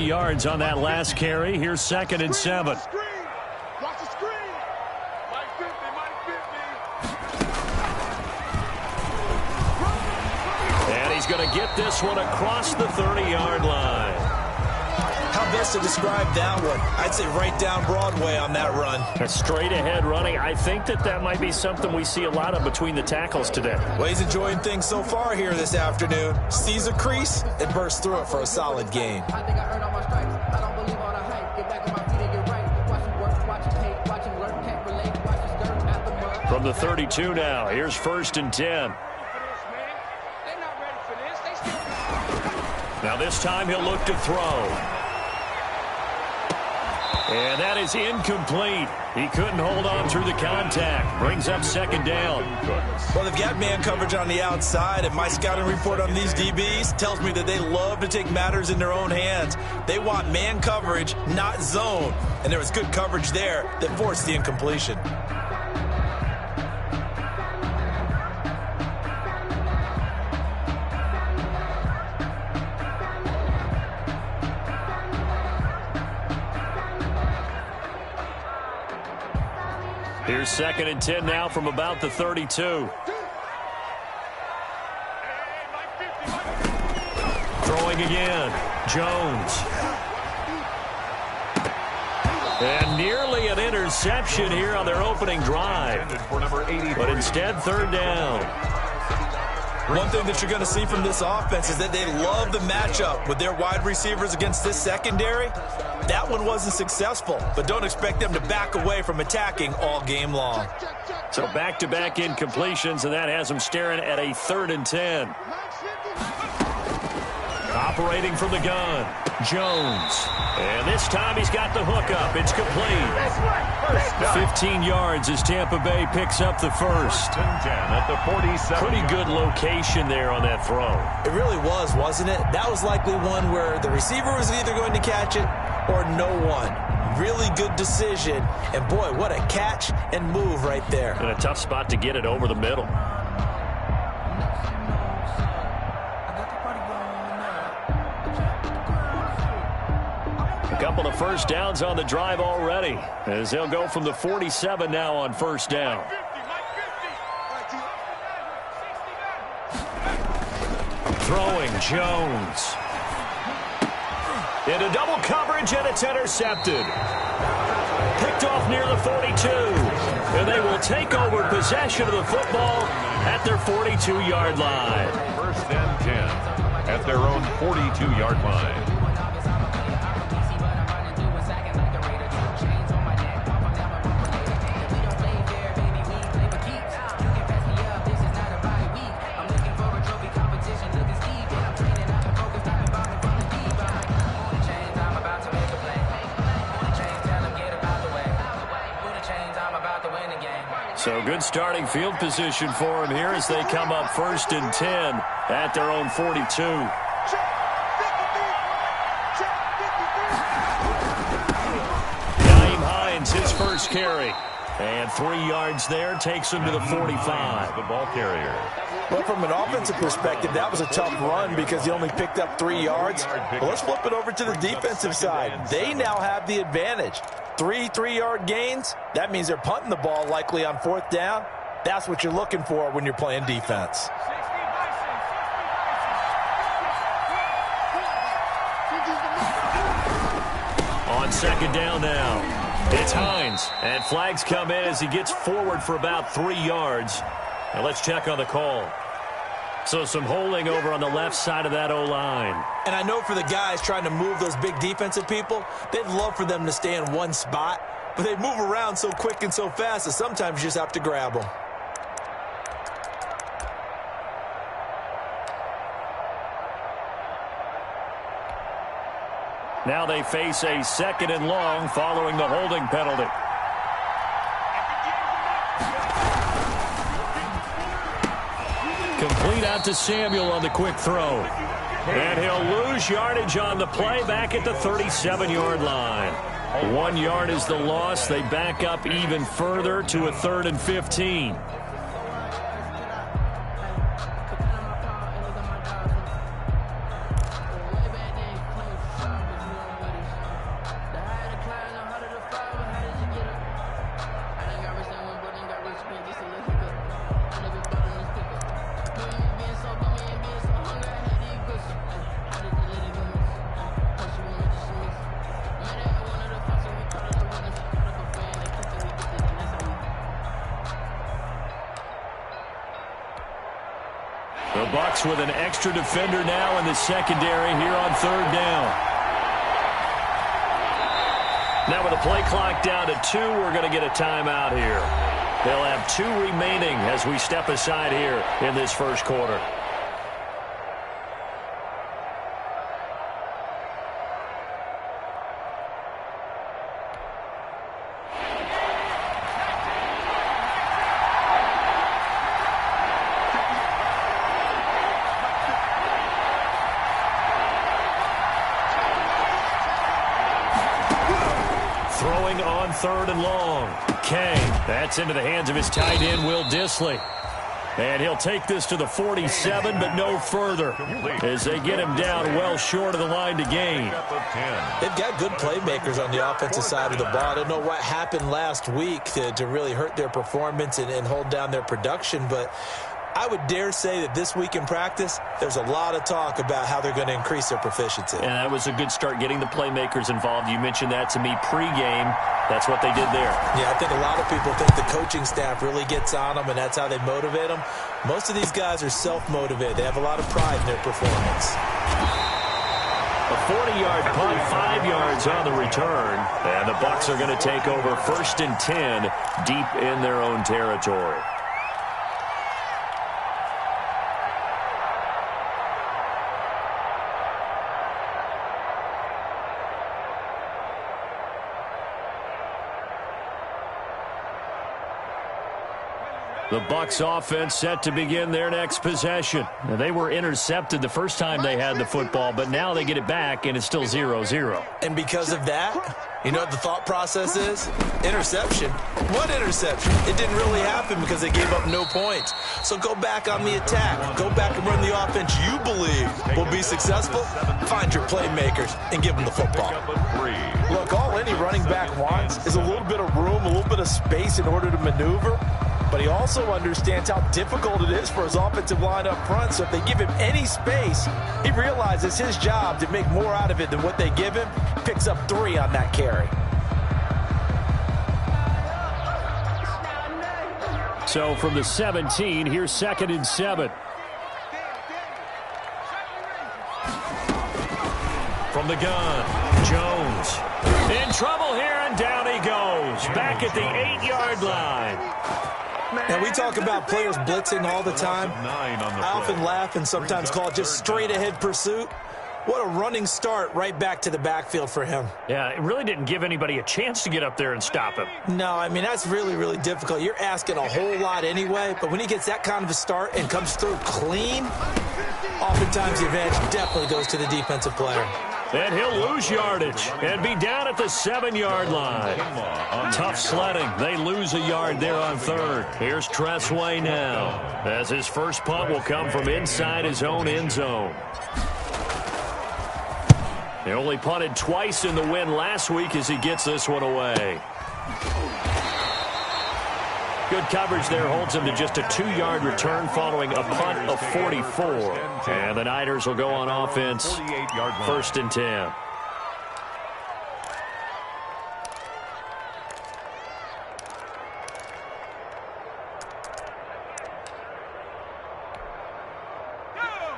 yards on that last carry. Here's 2nd and 7. And he's going to get this one across the 30-yard line. How best to describe that one? I'd say right down Broadway on that run. A straight ahead running. I think that might be something we see a lot of between the tackles today. Well, he's enjoying things so far here this afternoon. Sees a crease and bursts through it for a solid gain. I think I earned all my stripes. I don't believe all the hype. Get back on my feet and get right. Watch him work, watch him hate, watch him learn, can't relate, watch his skirt at the mud. From the 32 now, here's 1st and 10. Now this time he'll look to throw. And that is incomplete. He couldn't hold on through the contact. Brings up 2nd down. Well, they've got man coverage on the outside, and my scouting report on these DBs tells me that they love to take matters in their own hands. They want man coverage, not zone. And there was good coverage there that forced the incompletion. Here's 2nd and 10 now from about the 32. Throwing again. Jones. And nearly an interception here on their opening drive. But instead, 3rd down. One thing that you're going to see from this offense is that they love the matchup with their wide receivers against this secondary. That one wasn't successful, but don't expect them to back away from attacking all game long. So back-to-back incompletions, and that has them staring at a 3rd and 10. Operating from the gun, Jones. And this time he's got the hook up. It's complete. 15 yards as Tampa Bay picks up the first. At the 47. Pretty good location there on that throw. It really was, wasn't it? That was likely one where the receiver was either going to catch it or no one. Really good decision. And boy, what a catch and move right there. And a tough spot to get it over the middle. A couple of first downs on the drive already, as they'll go from the 47 now on 1st down. Throwing, Jones. Into double coverage, and it's intercepted. Picked off near the 42. And they will take over possession of the football at their 42-yard line. 1st and 10 at their own 42-yard line. So good starting field position for him here as they come up 1st and 10 at their own 42. Nyheim Hines, his first carry. And 3 yards there takes him to the 45. The ball carrier. Well, from an offensive perspective, that was a tough run because he only picked up 3 yards. But let's flip it over to the defensive side. They now have the advantage. 3 3-yard gains. That means they're punting the ball likely on 4th down. That's what you're looking for when you're playing defense. On 2nd down now, it's Hines. And flags come in as he gets forward for about 3 yards. Now let's check on the call. So some holding over on the left side of that O-line. And I know for the guys trying to move those big defensive people, they'd love for them to stay in one spot, but they move around so quick and so fast that sometimes you just have to grab them. Now they face a 2nd and long following the holding penalty. Complete out to Samuel on the quick throw. And he'll lose yardage on the play back at the 37-yard line. 1 yard is the loss. They back up even further to a 3rd and 15. Bucs with an extra defender now in the secondary here on 3rd down. Now with the play clock down to 2, we're going to get a timeout here. They'll have 2 remaining as we step aside here in this first quarter. Throwing on 3rd and long. Kay, that's into the hands of his tight end, Will Dissly. And he'll take this to the 47, but no further, as they get him down well short of the line to gain. They've got good playmakers on the offensive side of the ball. I don't know what happened last week to really hurt their performance and hold down their production, but I would dare say that this week in practice, there's a lot of talk about how they're going to increase their proficiency. And that was a good start getting the playmakers involved. You mentioned that to me pregame. That's what they did there. Yeah, I think a lot of people think the coaching staff really gets on them, and that's how they motivate them. Most of these guys are self-motivated. They have a lot of pride in their performance. A 40-yard punt, 5 yards on the return. And the Bucs are going to take over 1st and 10 deep in their own territory. The Bucs offense set to begin their next possession. Now, they were intercepted the first time they had the football, but now they get it back, and it's still 0-0. And because of that, you know what the thought process is? Interception. What interception? It didn't really happen because they gave up no points. So go back on the attack. Go back and run the offense you believe will be successful. Find your playmakers and give them the football. Look, all any running back wants is a little bit of room, a little bit of space in order to maneuver. But he also understands how difficult it is for his offensive line up front. So if they give him any space, he realizes his job to make more out of it than what they give him. Picks up 3 on that carry. So from the 17, here's 2nd and 7. From the gun, Jones. In trouble here, and down he goes. Back at the 8-yard line. Now, we talk about players blitzing all the time. I often laugh and sometimes call it just straight-ahead pursuit. What a running start right back to the backfield for him. Yeah, it really didn't give anybody a chance to get up there and stop him. No, I mean, that's really, really difficult. You're asking a whole lot anyway, but when he gets that kind of a start and comes through clean, oftentimes the advantage definitely goes to the defensive player. And he'll lose yardage and be down at the 7-yard line. Tough sledding. They lose a yard there on 3rd. Here's Tressway now, as his first punt will come from inside his own end zone. He only punted twice in the win last week as he gets this one away. Good coverage there holds him to just a 2-yard return following a punt of 44. And the Niners will go on offense, 1st and 10.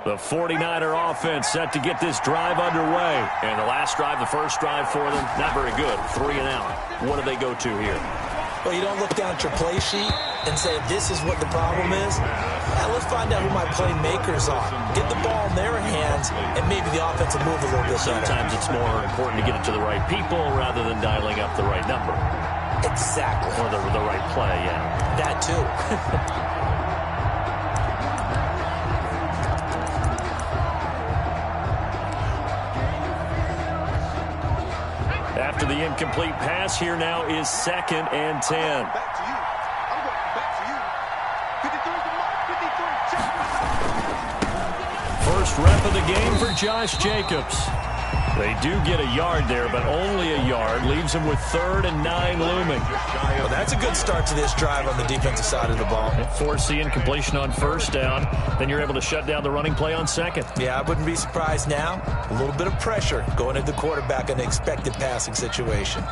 The 49er offense set to get this drive underway. And the last drive, the first drive for them, not very good. 3 and out. What do they go to here? Well, you don't look down at your play sheet and say, this is what the problem is. Yeah, let's find out who my playmakers are. Get the ball in their hands, and maybe the offense will move a little bit better. Sometimes it's more important to get it to the right people rather than dialing up the right number. Exactly. Or the right play, yeah. That too. After the incomplete pass, here now is 2nd and 10. Back to you. I'm going back to you. 53 is the mark. 53. First rep of the game for Josh Jacobs. They do get a yard there, but only a yard. Leaves them with 3rd and 9 looming. Well, that's a good start to this drive on the defensive side of the ball. Force the incompletion on 1st down. Then you're able to shut down the running play on 2nd. Yeah, I wouldn't be surprised now. A little bit of pressure going into the quarterback in the expected passing situation.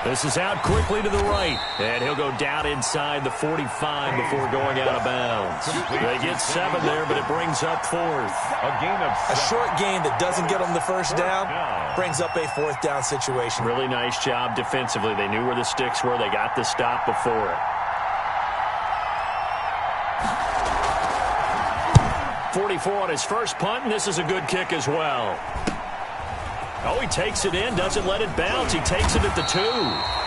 This is out quickly to the right, and he'll go down inside the 45 before going out of bounds. They get 7 there, but it brings up 4th. A short gain that doesn't get them the first down brings up a 4th down situation. Really nice job defensively. They knew where the sticks were. They got the stop before it. 44 on his first punt, and this is a good kick as well. Oh, he takes it in, doesn't let it bounce. He takes it at the 2.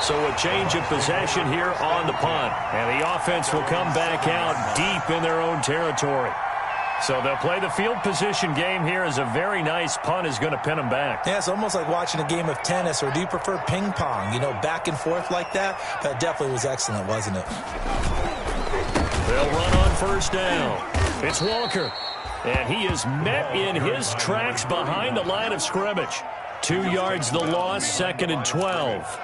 So a change of possession here on the punt. And the offense will come back out deep in their own territory. So they'll play the field position game here as a very nice punt is going to pin them back. Yeah, it's almost like watching a game of tennis, or do you prefer ping pong? You know, back and forth like that? That definitely was excellent, wasn't it? They'll run on first down. It's Walker. And he is met in his tracks behind the line of scrimmage. 2 yards the loss, 2nd and 12.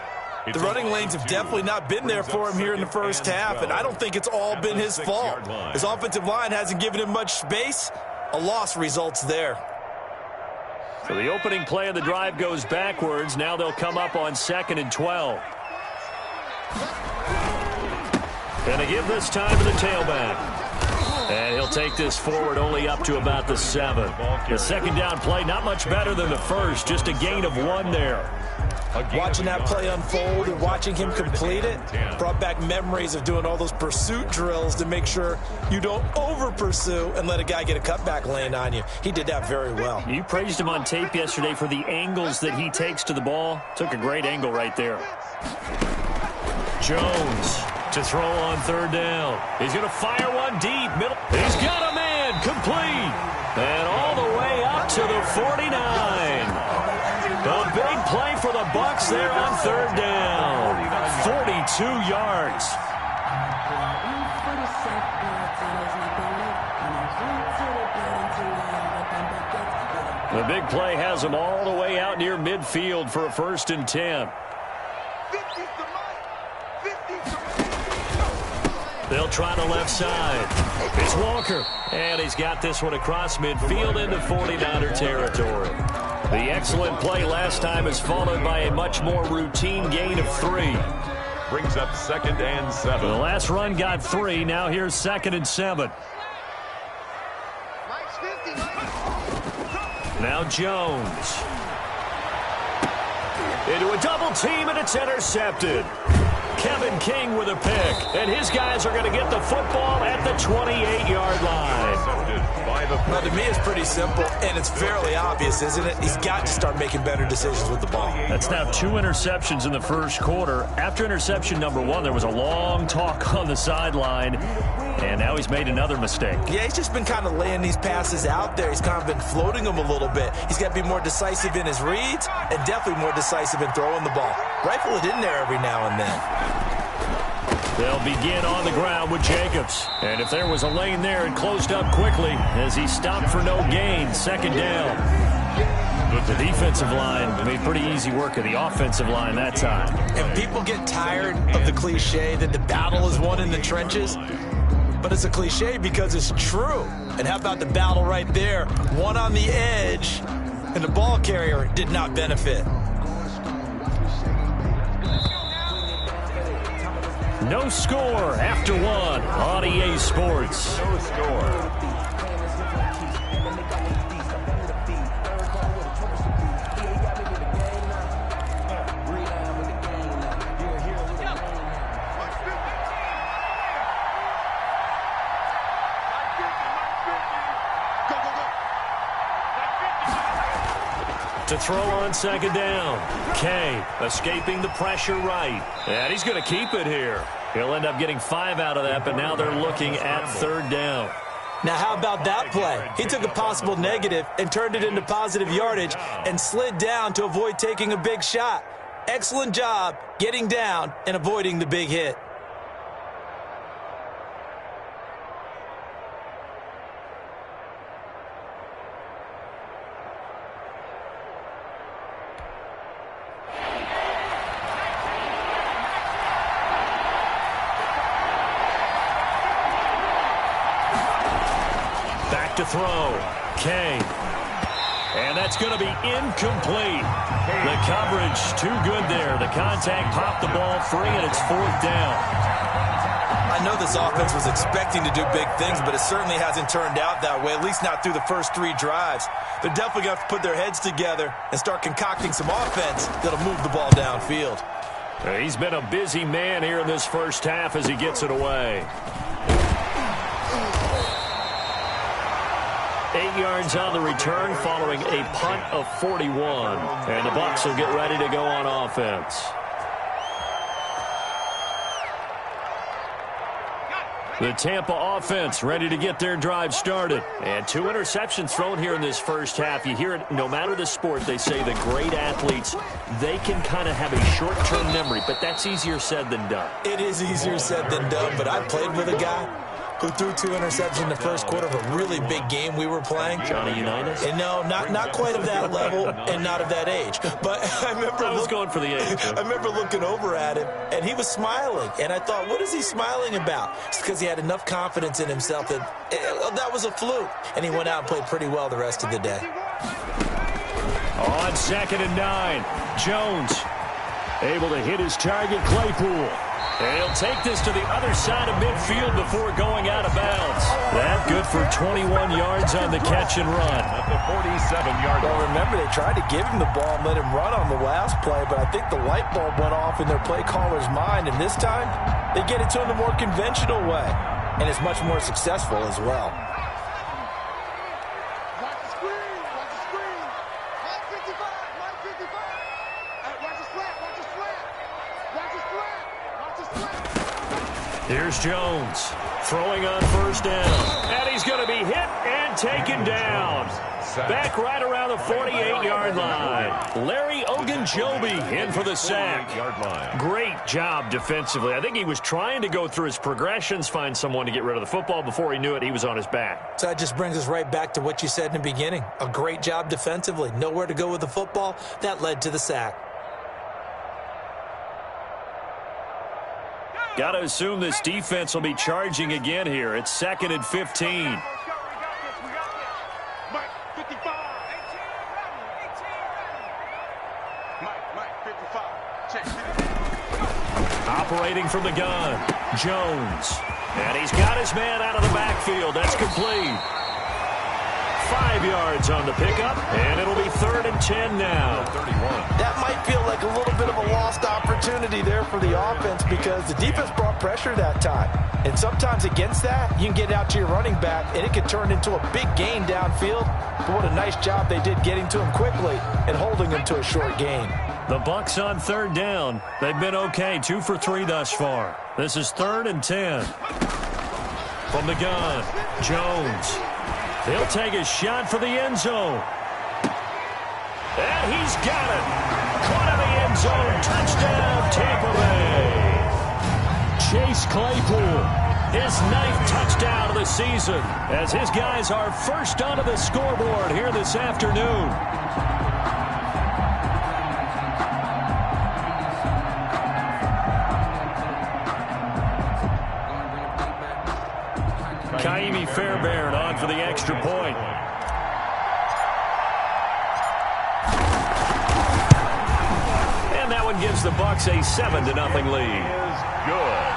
The running lanes have definitely not been there for him here in the first half, and I don't think it's all been his fault. His offensive line hasn't given him much space. A loss results there. So the opening play of the drive goes backwards. Now they'll come up on 2nd and 12. And they give this time to the tailback. And he'll take this forward only up to about the 7. The second down play, not much better than the first, just a gain of 1 there. Watching that play unfold and watching him complete it brought back memories of doing all those pursuit drills to make sure you don't over-pursue and let a guy get a cutback lane on you. He did that very well. You praised him on tape yesterday for the angles that he takes to the ball. Took a great angle right there. Jones to throw on 3rd down. He's going to fire one deep. Middle. He's got a man. Complete. And all the way up to the 49. A big play for the Bucs there on 3rd down. 42 yards. The big play has him all the way out near midfield for a 1st and 10. They'll try the left side. It's Walker. And he's got this one across midfield into 49er territory. The excellent play last time is followed by a much more routine gain of 3. Brings up 2nd and 7. The last run got 3. Now here's 2nd and 7. Now Jones. Into a double team, and it's intercepted. Kevin King with a pick, and his guys are going to get the football at the 28-yard line. Now, to me, it's pretty simple, and it's fairly obvious, isn't it? He's got to start making better decisions with the ball. That's now 2 interceptions in the first quarter. After interception number 1, there was a long talk on the sideline, and now he's made another mistake. Yeah, he's just been kind of laying these passes out there. He's kind of been floating them a little bit. He's got to be more decisive in his reads and definitely more decisive in throwing the ball. Rifle it in there every now and then. They'll begin on the ground with Jacobs. And if there was a lane there, it closed up quickly as he stopped for no gain. 2nd down. But the defensive line made pretty easy work of the offensive line that time. And people get tired of the cliche that the battle is won in the trenches. But it's a cliche because it's true. And how about the battle right there? One on the edge, and the ball carrier did not benefit. No score after 1 on EA Sports. No score. To throw on 2nd down. Kay escaping the pressure right. And he's going to keep it here. He'll end up getting 5 out of that, but now they're looking at 3rd down. Now, how about that play? He took a possible negative and turned it into positive yardage and slid down to avoid taking a big shot. Excellent job getting down and avoiding the big hit. To throw. Kay. And that's going to be incomplete. The coverage too good there. The contact popped the ball free, and it's 4th down. I know this offense was expecting to do big things, but it certainly hasn't turned out that way, at least not through the first 3 drives. They're definitely going to have to put their heads together and start concocting some offense that'll move the ball downfield. He's been a busy man here in this first half as he gets it away. 8 yards on the return following a punt of 41. And the Bucs will get ready to go on offense. The Tampa offense ready to get their drive started. And 2 interceptions thrown here in this first half. You hear it, no matter the sport, they say the great athletes, they can kind of have a short-term memory, but that's easier said than done. It is easier said than done, but I played with a guy who threw 2 interceptions in the first quarter of a really big game we were playing. Johnny Unitas? And no, not quite of that level and not of that age. But I remember going for the age. I remember looking over at him, and he was smiling. And I thought, what is he smiling about? It's because he had enough confidence in himself that that was a fluke. And he went out and played pretty well the rest of the day. On 2nd and 9, Jones able to hit his target, Claypool. And he'll take this to the other side of midfield before going out of bounds. That good for 21 yards on the catch and run. At the 47-yard line. Well, remember, they tried to give him the ball and let him run on the last play, but I think the light bulb went off in their play caller's mind, and this time they get it to him the more conventional way, and it's much more successful as well. Watch the screen. Watch the screen. Mike 55. Mike 55. Watch the slant. Watch the slant. Watch the slant. Watch the slant. Here's Jones throwing on 1st down. And he's going to be hit and taken down. Back right around the 48-yard line. Larry Ogunjobi in for the sack. Great job defensively. I think he was trying to go through his progressions, find someone to get rid of the football. Before he knew it, he was on his back. So that just brings us right back to what you said in the beginning. A great job defensively. Nowhere to go with the football. That led to the sack. Got to assume this defense will be charging again here. It's 2nd and 15. Mike 55. Mike 55. Check. Operating from the gun, Jones. And he's got his man out of the backfield. That's complete. 5 yards on the pickup, and it'll be 3rd and 10 now. 31. That might feel like a little bit of a lost opportunity there for the offense because the defense brought pressure that time. And sometimes against that, you can get out to your running back, and it can turn into a big gain downfield. But what a nice job they did getting to him quickly and holding him to a short gain. The Bucs on 3rd down. They've been okay, 2 for 3 thus far. This is 3rd and 10. From the gun, Jones. He'll take a shot for the end zone. And he's got it. Caught in the end zone. Touchdown, Tampa Bay. Chase Claypool, his 9th touchdown of the season, as his guys are first onto the scoreboard here this afternoon. Kaimi Fairbairn on for the extra point. And that one gives the Bucs a 7-0 lead. Is good.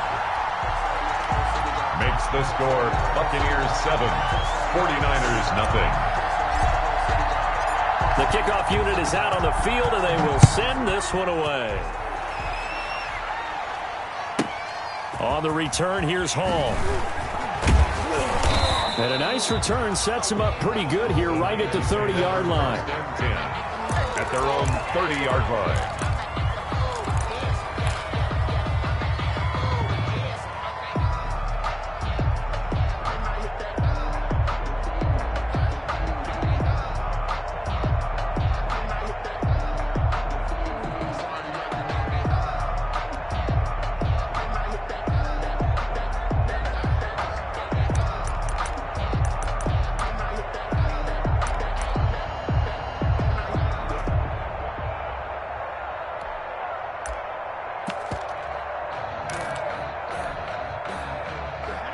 Makes the score Buccaneers 7, 49ers nothing. The kickoff unit is out on the field, and they will send this one away. On the return, here's Hall. And a nice return sets him up pretty good here right at the 30-yard line. 10 at their own 30-yard line.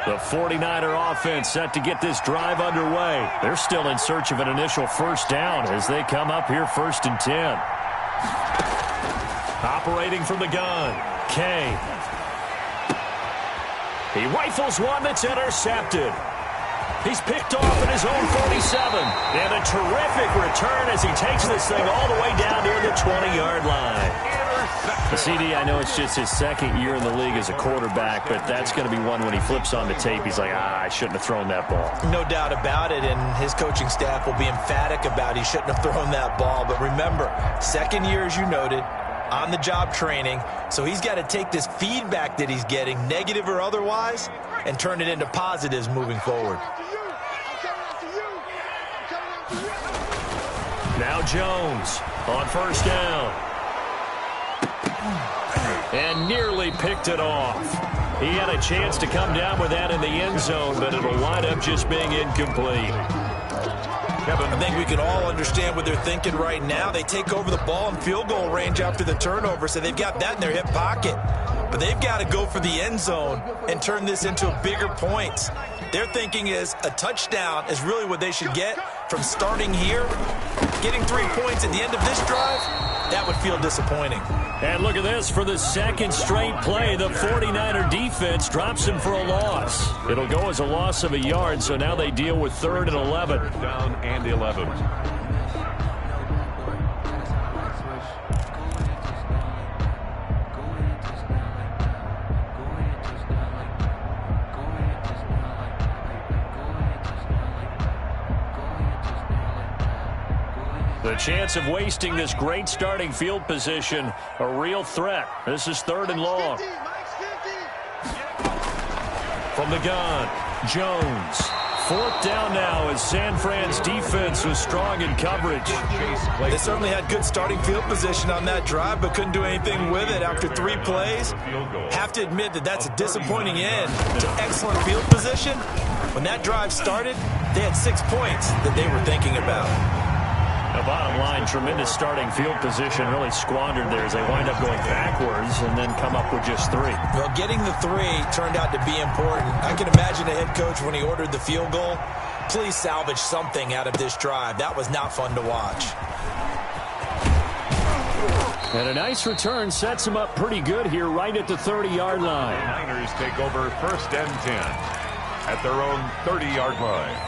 The 49er offense set to get this drive underway. They're still in search of an initial first down as they come up here 1st and 10. Operating from the gun, Kay. He rifles one that's intercepted. He's picked off at his own 47. And a terrific return as he takes this thing all the way down near the 20-yard line. The CD, I know it's just his second year in the league as a quarterback, but that's going to be one when he flips on the tape. He's like, I shouldn't have thrown that ball. No doubt about it, and his coaching staff will be emphatic about he shouldn't have thrown that ball. But remember, second year, as you noted, on-the-job training, so he's got to take this feedback that he's getting, negative or otherwise, and turn it into positives moving forward. Now Jones on first down. And nearly picked it off. He had a chance to come down with that in the end zone, but it'll wind up just being incomplete. I think we can all understand what they're thinking right now. They take over the ball in field goal range after the turnover, so they've got that in their hip pocket. But they've got to go for the end zone and turn this into a bigger point. Their thinking is a touchdown is really what they should get from starting here. Getting 3 points at the end of this drive, that would feel disappointing. And look at this. For the second straight play, the 49er defense drops him for a loss. It'll go as a loss of a yard, so now they deal with 3rd and 11. Down and 11. The chance of wasting this great starting field position, a real threat. This is 3rd and long. From the gun, Jones. 4th down now as San Fran's defense was strong in coverage. They certainly had good starting field position on that drive, but couldn't do anything with it after 3 plays. Have to admit that that's a disappointing end to excellent field position. When that drive started, they had 6 points that they were thinking about. The bottom line, tremendous starting field position, really squandered there as they wind up going backwards and then come up with just 3. Well, getting the 3 turned out to be important. I can imagine the head coach when he ordered the field goal, please salvage something out of this drive. That was not fun to watch. And a nice return sets him up pretty good here right at the 30-yard line. The Niners take over 1st and 10 at their own 30-yard line.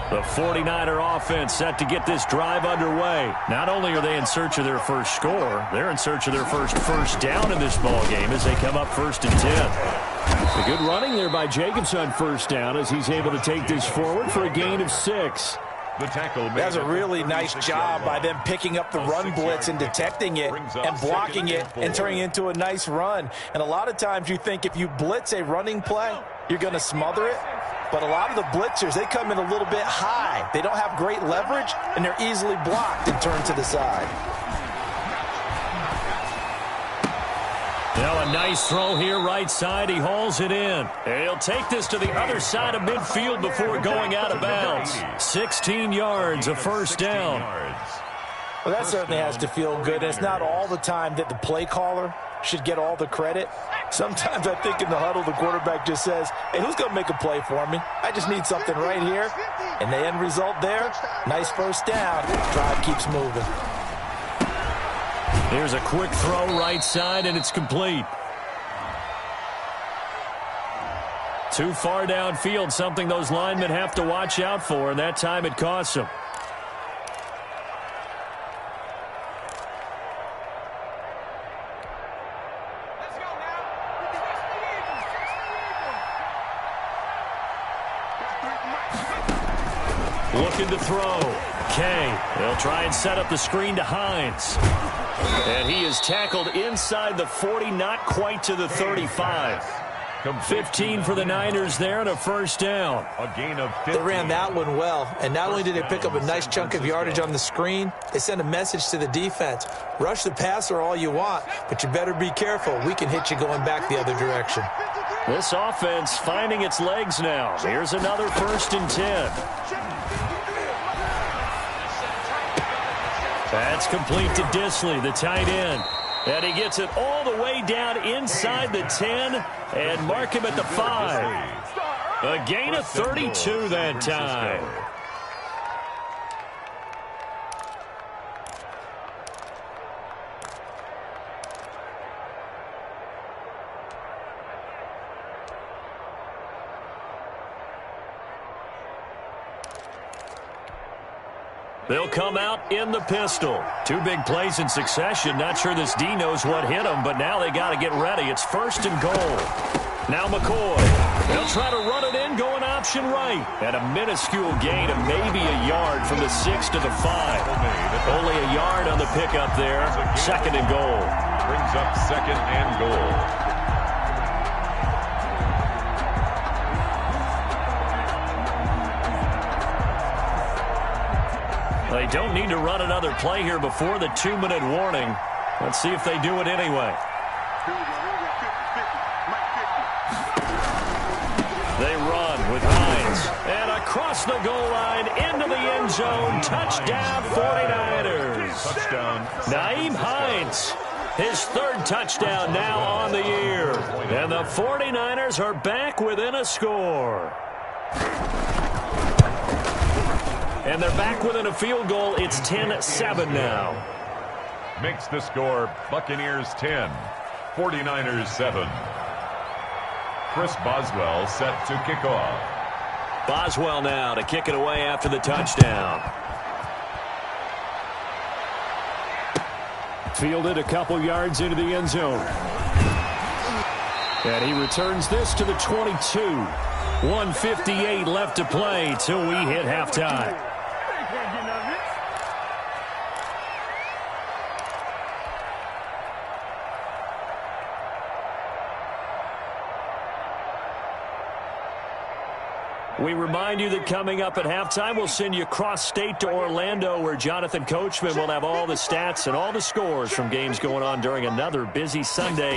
The 49er offense set to get this drive underway. Not only are they in search of their first score, they're in search of their first down in this ball game as they come up 1st and 10. A good running there by Jacobs on first down as he's able to take this forward for a gain of 6. The tackle That's a really nice job by them picking up the run blitz and detecting it and blocking it and turning it into a nice run. And a lot of times you think if you blitz a running play, you're going to smother it. But a lot of the blitzers, they come in a little bit high. They don't have great leverage, and they're easily blocked and turned to the side. Now a nice throw here right side. He hauls it in. And he'll take this to the other side of midfield before going out of bounds. 16 yards, a first down. Well, that certainly has to feel good. It's not all the time that the play caller should get all the credit. Sometimes I think in the huddle, the quarterback just says, hey, who's going to make a play for me? I just need something right here. And the end result there, nice first down. Drive keeps moving. Here's a quick throw right side, and it's complete. Too far downfield, something those linemen have to watch out for, and that time it costs them. Looking to throw. Kay. They'll try and set up the screen to Hines. And he is tackled inside the 40, not quite to the 35. 15 for the Niners there and a first down. A gain of 15. They ran that one well, and not only did they pick up a nice chunk of yardage on the screen, they sent a message to the defense. Rush the passer all you want, but you better be careful. We can hit you going back the other direction. This offense finding its legs now. Here's another 1st and 10. That's complete to Disley, the tight end. And he gets it all the way down inside the 10 and mark him at the 5. A gain of 32 that time. They'll come out in the pistol. 2 big plays in succession. Not sure this D knows what hit him, but now they got to get ready. It's 1st and goal. Now McCoy. They'll try to run it in, going option right. And a minuscule gain of maybe a yard from the 6 to the 5. Only a yard on the pickup there. 2nd and goal. Brings up 2nd and goal. They don't need to run another play here before the 2-minute warning. Let's see if they do it anyway. They run with Hines. And across the goal line into the end zone. Touchdown 49ers. Touchdown. Nyheim Hines. His 3rd touchdown now on the year. And the 49ers are back within a score. And they're back within a field goal. It's 10-7 now. Makes the score Buccaneers 10, 49ers 7. Chris Boswell set to kick off. Boswell now to kick it away after the touchdown. Fielded a couple yards into the end zone. And he returns this to the 22. 1:58 left to play till we hit halftime. We remind you that coming up at halftime, we'll send you cross-state to Orlando, where Jonathan Coachman will have all the stats and all the scores from games going on during another busy Sunday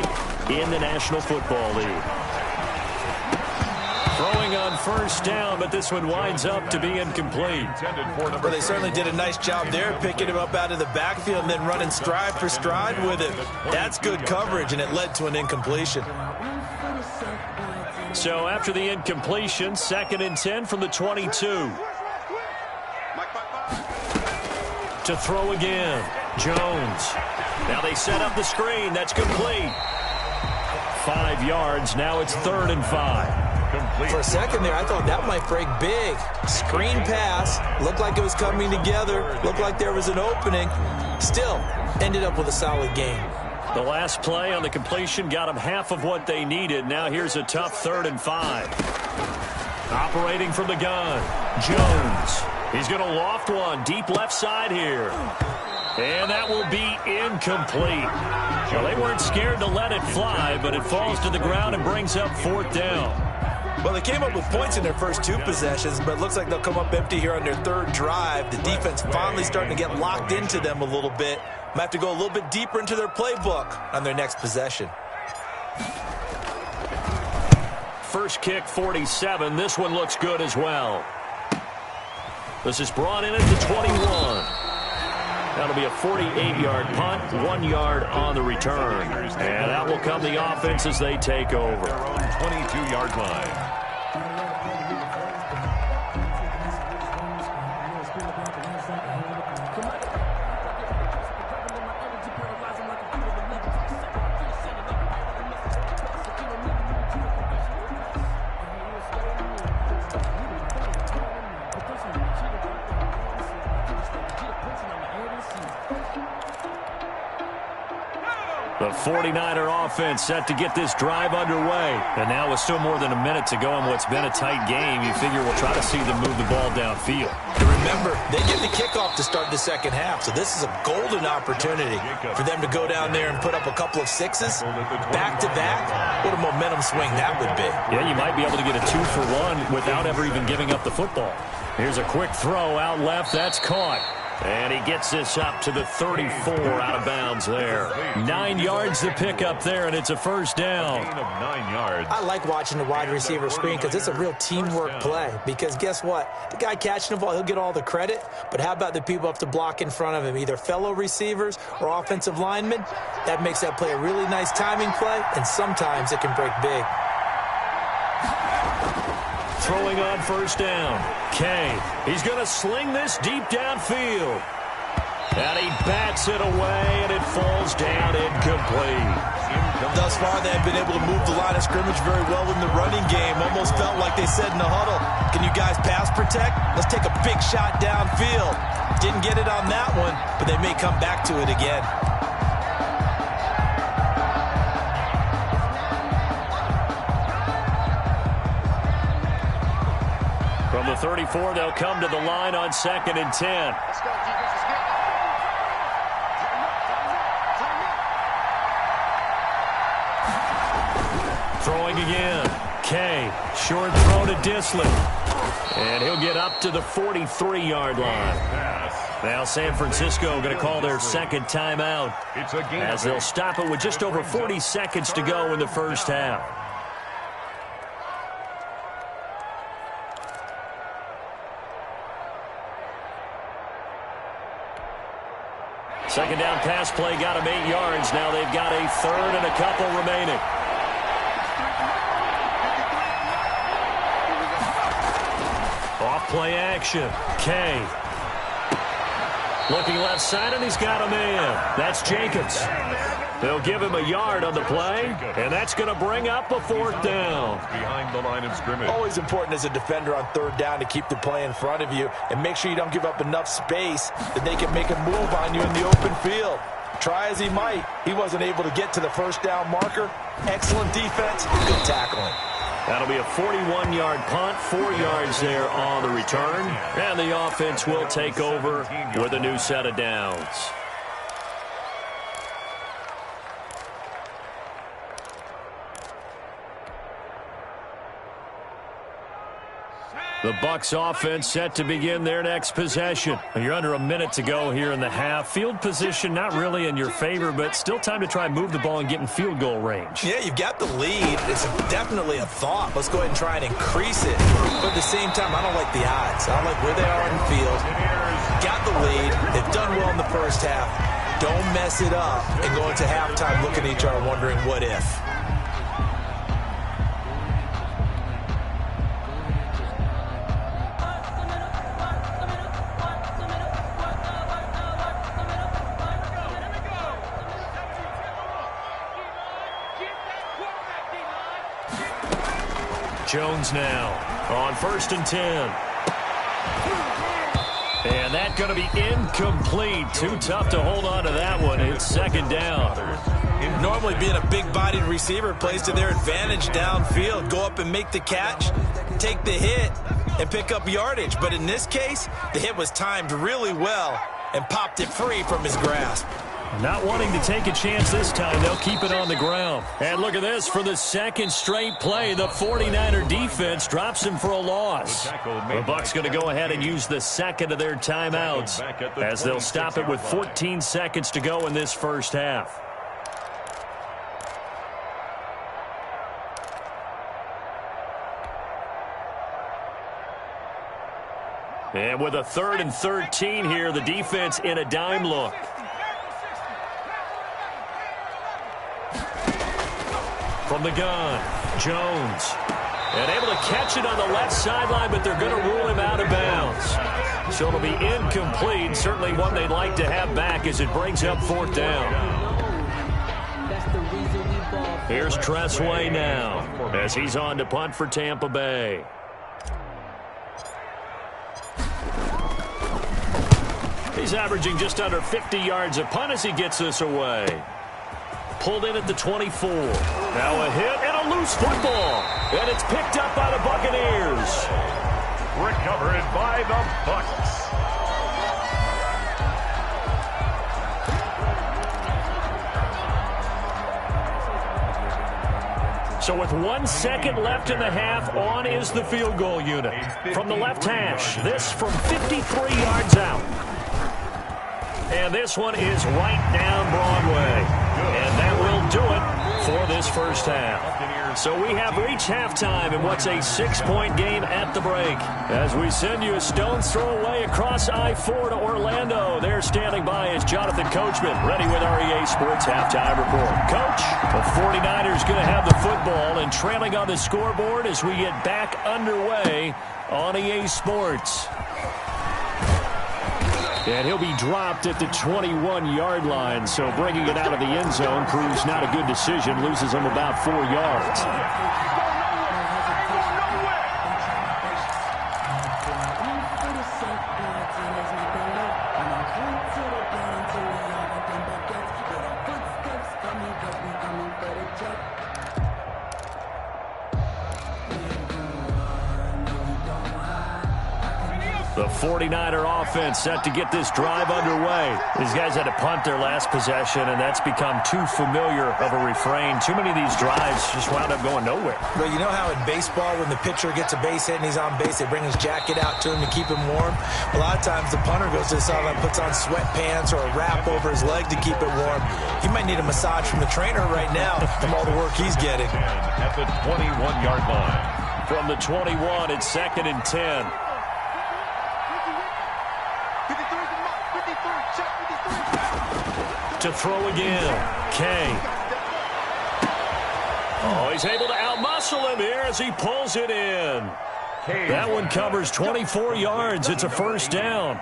in the National Football League. Throwing on 1st down, but this one winds up to be incomplete. Well, they certainly did a nice job there, picking him up out of the backfield and then running stride for stride with him. That's good coverage, and it led to an incompletion. So after the incompletion, 2nd and 10 from the 22. To throw again, Jones. Now they set up the screen. That's complete. 5 yards. Now it's 3rd and 5. For a second there, I thought that might break big. Screen pass. Looked like it was coming together. Looked like there was an opening. Still, ended up with a solid game. The last play on the completion got them half of what they needed. Now here's a tough 3rd and 5. Operating from the gun, Jones. He's going to loft one deep left side here. And that will be incomplete. Well, they weren't scared to let it fly, but it falls to the ground and brings up 4th down. Well, they came up with points in their first 2 possessions, but it looks like they'll come up empty here on their 3rd drive. The defense finally starting to get locked into them a little bit. Might have to go a little bit deeper into their playbook on their next possession. First kick, 47. This one looks good as well. This is brought in at the 21. That'll be a 48-yard punt, 1 yard on the return. And that will come the offense as they take over. Their own 22-yard line. The 49er offense set to get this drive underway. And now with still more than a minute to go in what's been a tight game, you figure we'll try to see them move the ball downfield. And remember, they get the kickoff to start the second half, so this is a golden opportunity for them to go down there and put up a couple of sixes back-to-back. What a momentum swing that would be. Yeah, you might be able to get a 2-for-1 without ever even giving up the football. Here's a quick throw out left. That's caught. And he gets this up to the 34 out of bounds there. 9 yards to pick up there, and it's a first down. 9 yards. I like watching the wide receiver screen because it's a real teamwork play. Because guess what? The guy catching the ball, he'll get all the credit. But how about the people up to block in front of him, either fellow receivers or offensive linemen? That makes that play a really nice timing play, and sometimes it can break big. Throwing on first down. Kay, he's going to sling this deep downfield. And he bats it away, and it falls down incomplete. Thus far, they have been able to move the line of scrimmage very well in the running game. Almost felt like they said in the huddle, can you guys pass protect? Let's take a big shot downfield. Didn't get it on that one, but they may come back to it again. From the 34, they'll come to the line on 2nd and 10. Let's go, defense. Let's get it. Throwing again. Kay, short throw to Disley. And he'll get up to the 43-yard line. Now San Francisco going to call their second timeout as they'll stop it with just over 40 seconds to go in the first half. Second down pass play got them 8 yards. Now they've got a third and a couple remaining. Off play action. Kay. Looking left side, and he's got a man. That's Jacobs. They'll give him a yard on the play, and that's going to bring up a 4th down. Behind the line of scrimmage. Always important as a defender on 3rd down to keep the play in front of you and make sure you don't give up enough space that they can make a move on you in the open field. Try as he might, he wasn't able to get to the first down marker. Excellent defense, good tackling. That'll be a 41-yard punt, 4 yards there on the return. And the offense will take over with a new set of downs. The Bucs offense set to begin their next possession. You're under a minute to go here in the half. Field position not really in your favor, but still time to try and move the ball and get in field goal range. Yeah, you've got the lead. It's definitely a thought. Let's go ahead and try and increase it. But at the same time, I don't like the odds. I don't like where they are in the field. Got the lead. They've done well in the first half. Don't mess it up and go into halftime looking at each other wondering what if. Jones now on 1st and 10. And that's going to be incomplete. Too tough to hold on to that one. It's 2nd down. Normally being a big-bodied receiver plays to their advantage downfield. Go up and make the catch, take the hit, and pick up yardage. But in this case, the hit was timed really well and popped it free from his grasp. Not wanting to take a chance this time, they'll keep it on the ground. And look at this, for the 2nd straight play, the 49er defense drops him for a loss. The Bucs going to go ahead and use the 2nd of their timeouts as they'll stop it with 14 seconds to go in this first half. And with a 3rd and 13 here, the defense in a dime look. From the gun, Jones. And able to catch it on the left sideline, but they're going to rule him out of bounds. So it'll be incomplete. Certainly one they'd like to have back as it brings up 4th down. Here's Tressway now as he's on to punt for Tampa Bay. He's averaging just under 50 yards a punt as he gets this away. pulled in at the 24. Now a hit and a loose football. And it's picked up by the Buccaneers. Recovered by the Bucs. So with 1 second left in the half, on is the field goal unit. From the left hash, this from 53 yards out. And this one is right down Broadway. And that will do it for this first half. So we have reached halftime in what's a 6-point game at the break. As we send you a stone's throw away across I-4 to Orlando. There standing by is Jonathan Coachman, ready with our EA Sports Halftime Report. Coach, the 49ers going to have the football and trailing on the scoreboard as we get back underway on EA Sports. And he'll be dropped at the 21-yard line, so bringing it out of the end zone proves not a good decision, loses him about 4 yards. The 49er offense set to get this drive underway. These guys had to punt their last possession, and that's become too familiar of a refrain. Too many of these drives just wound up going nowhere. Well, you know how in baseball, when the pitcher gets a base hit and he's on base, they bring his jacket out to him to keep him warm? A lot of times the punter goes to the sideline, puts on sweatpants or a wrap over his leg to keep it warm. He might need a massage from the trainer right now from all the work he's getting. At the 21-yard line. From the 21, it's 2nd and 10. To throw again, Kay. Oh, he's able to outmuscle him here as he pulls it in. That one covers 24 yards. It's a first down.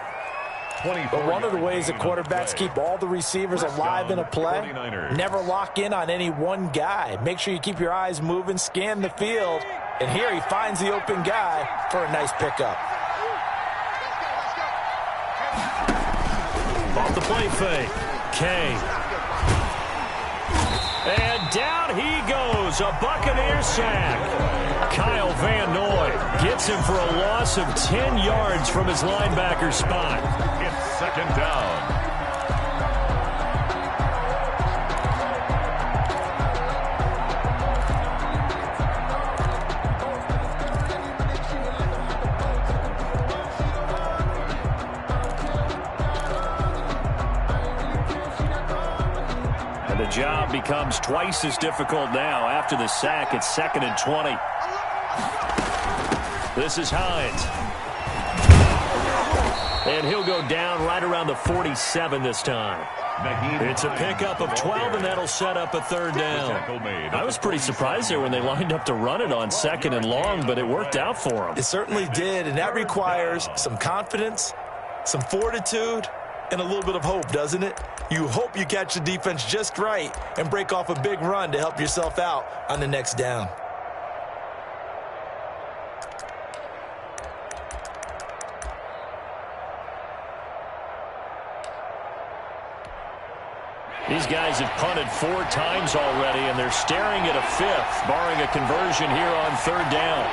But one of the ways that quarterbacks keep all the receivers alive in a play, never lock in on any one guy. Make sure you keep your eyes moving, scan the field, and here he finds the open guy for a nice pickup. Off the play fake. Kay. And down he goes. A Buccaneer sack. Kyle Van Noy gets him for a loss of 10 yards from his linebacker spot. It's 2nd down. The job becomes twice as difficult now. After the sack, it's 2nd and 20. This is Hines. And he'll go down right around the 47 this time. It's a pickup of 12, and that'll set up a 3rd down. I was pretty surprised there when they lined up to run it on 2nd and long, but it worked out for them. It certainly did, and that requires some confidence, some fortitude, and a little bit of hope, doesn't it? You hope you catch the defense just right and break off a big run to help yourself out on the next down. These guys have punted 4 times already, and they're staring at a 5th, barring a conversion here on 3rd down.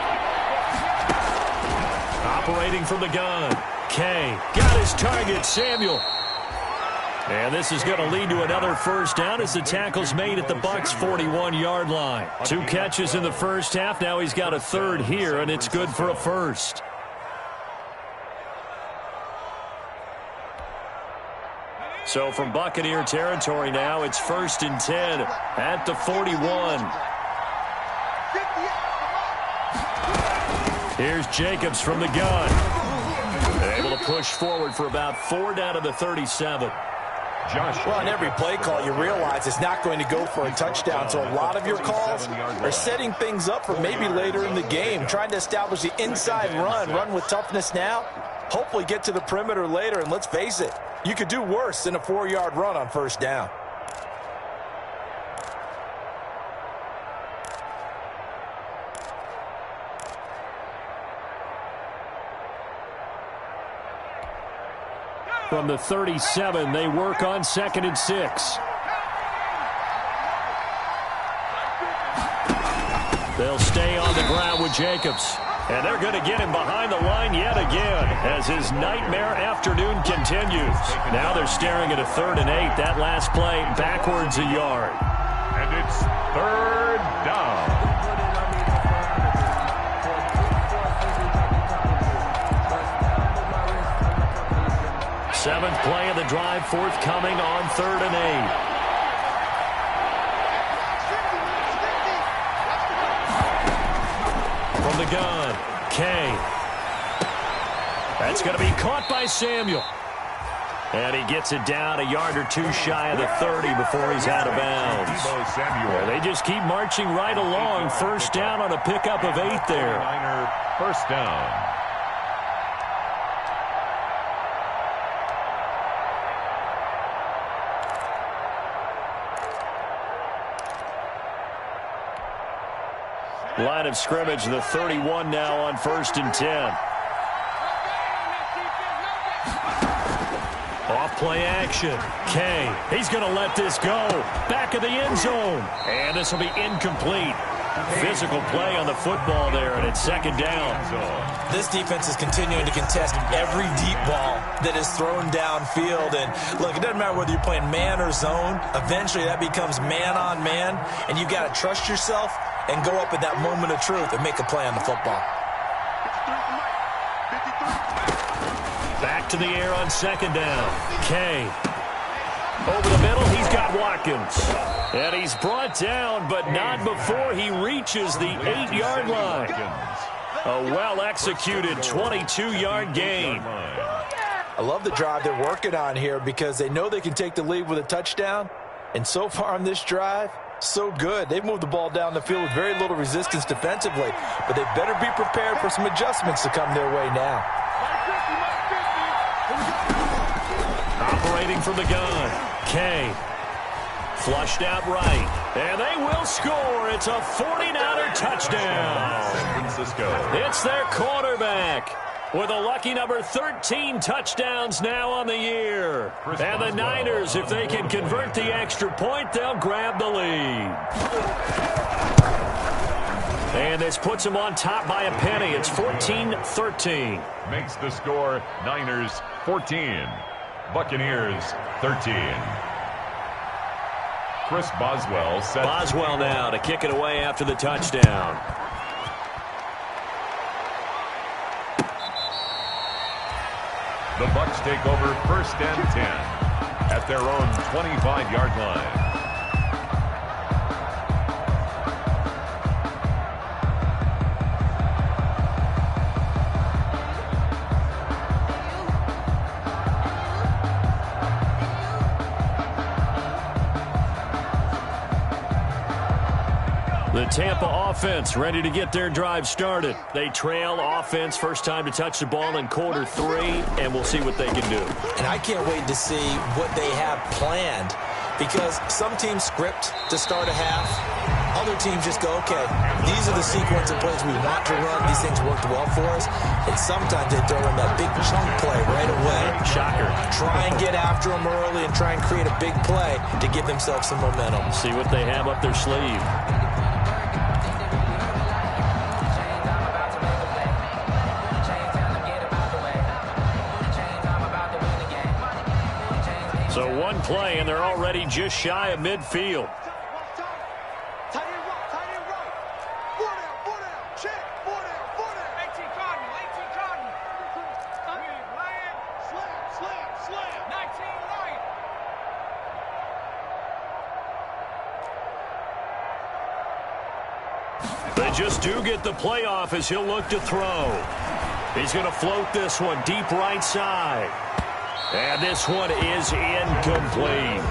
Operating from the gun. Kay got his target, Samuel. And this is going to lead to another first down as the tackle's made at the Bucs' 41-yard line. 2 catches in the first half. Now he's got a 3rd here, and it's good for a first. So from Buccaneer territory now, it's 1st and 10 at the 41. Here's Jacobs from the gun. Able to push forward for about 4 down to the 37. Well, on every play call, you realize it's not going to go for a touchdown. So a lot of your calls are setting things up for maybe later in the game, trying to establish the inside run with toughness now, hopefully get to the perimeter later. And let's face it, you could do worse than a 4-yard run on 1st down. From the 37, they work on 2nd and 6. They'll stay on the ground with Jacobs. And they're going to get him behind the line yet again as his nightmare afternoon continues. Now they're staring at a 3rd and 8. That last play backwards a yard. And it's 3rd down. Seventh play of the drive forthcoming on 3rd and 8. From the gun, Kay. That's going to be caught by Samuel. And he gets it down a yard or two shy of the 30 before he's out of bounds. They just keep marching right along. First down on a pickup of 8 there. First down. Line of scrimmage, the 31 now on 1st and 10. Off play action. Kay, he's going to let this go. Back of the end zone. And this will be incomplete. Physical play on the football there, and it's 2nd down. This defense is continuing to contest every deep ball that is thrown downfield. And look, it doesn't matter whether you're playing man or zone. Eventually that becomes man on man, and you've got to trust yourself and go up at that moment of truth and make a play on the football. Back to the air on 2nd down. Kay. Over the middle, he's got Watkins. And he's brought down, but not before he reaches the 8-yard line. A well-executed 22-yard gain. I love the drive they're working on here because they know they can take the lead with a touchdown. And so far on this drive, so good. They've moved the ball down the field with very little resistance defensively, but they better be prepared for some adjustments to come their way now. Operating from the gun, Kay. Flushed out right, and they will score. It's a 49er touchdown. San Francisco. It's their quarterback with a lucky number 13 touchdowns now on the year. And the Niners, if they can convert the extra point, they'll grab the lead. And this puts them on top by a penny. It's 14-13. Makes the score Niners 14. Buccaneers 13. Chris Boswell set. Boswell now to kick it away after the touchdown. The Bucs take over 1st and 10 at their own 25-yard line. The Tampa offense ready to get their drive started. They trail offense, first time to touch the ball in quarter 3, and we'll see what they can do. And I can't wait to see what they have planned, because some teams script to start a half. Other teams just go, okay, these are the sequence of plays we want to run. These things worked well for us. And sometimes they throw in that big chunk play right away. Shocker. Try and get after them early and try and create a big play to give themselves some momentum. See what they have up their sleeve. So one play, and they're already just shy of midfield. They just do get the playoff as he'll look to throw. He's going to float this one deep right side. And this one is incomplete.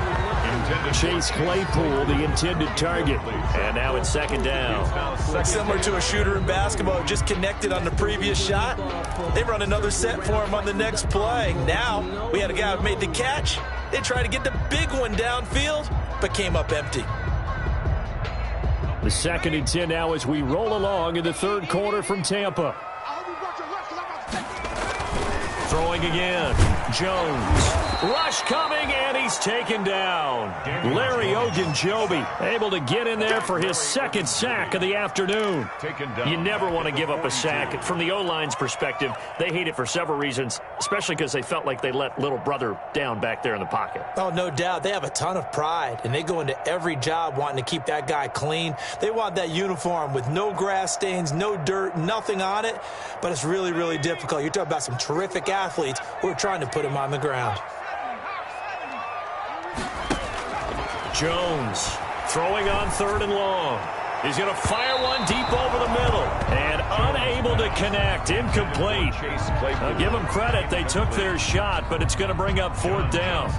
Chase Claypool, the intended target. And now it's 2nd down. Similar to a shooter in basketball, just connected on the previous shot. They run another set for him on the next play. Now, we had a guy who made the catch. They tried to get the big one downfield, but came up empty. The 2nd and 10 now as we roll along in the 3rd quarter from Tampa. Throwing again. Jones. Rush coming, and he's taken down. Larry Ogunjobi able to get in there for his second sack of the afternoon. You never want to give up a sack. From the O-line's perspective, they hate it for several reasons, especially because they felt like they let little brother down back there in the pocket. Oh, no doubt. They have a ton of pride, and they go into every job wanting to keep that guy clean. They want that uniform with no grass stains, no dirt, nothing on it, but it's really, really difficult. You're talking about some terrific athletes who are trying to put him on the ground. Jones throwing on 3rd and long. He's going to fire one deep over the middle and unable to connect. Incomplete. Now give them credit. They took their shot, but it's going to bring up 4th down.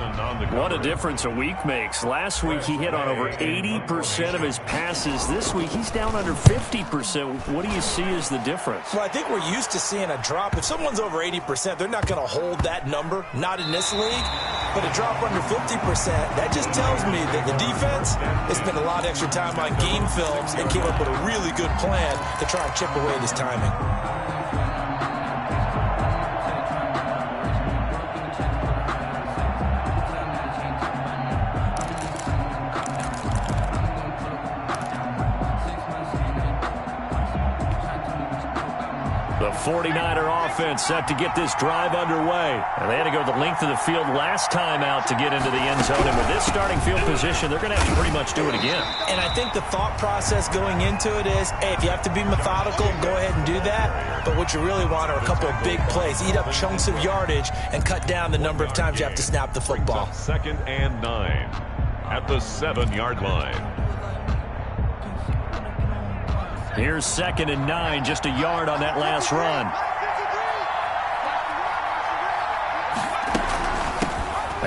What a difference a week makes. Last week he hit on over 80% of his passes. This week he's down under 50%. What do you see as the difference? Well, I think we're used to seeing a drop. If someone's over 80%, they're not going to hold that number. Not in this league. But a drop under 50%, that just tells me that the defense has spent a lot of extra time on game films and came up with a really good plan to try and chip away at his timing. The 49er offense set to get this drive underway. And they had to go the length of the field last time out to get into the end zone. And with this starting field position, they're going to have to pretty much do it again. And I think the thought process going into it is, hey, if you have to be methodical, go ahead and do that. But what you really want are a couple of big plays. Eat up chunks of yardage and cut down the number of times you have to snap the football. 2nd and 9 at the 7-yard line. Here's 2nd and 9, just a yard on that last run.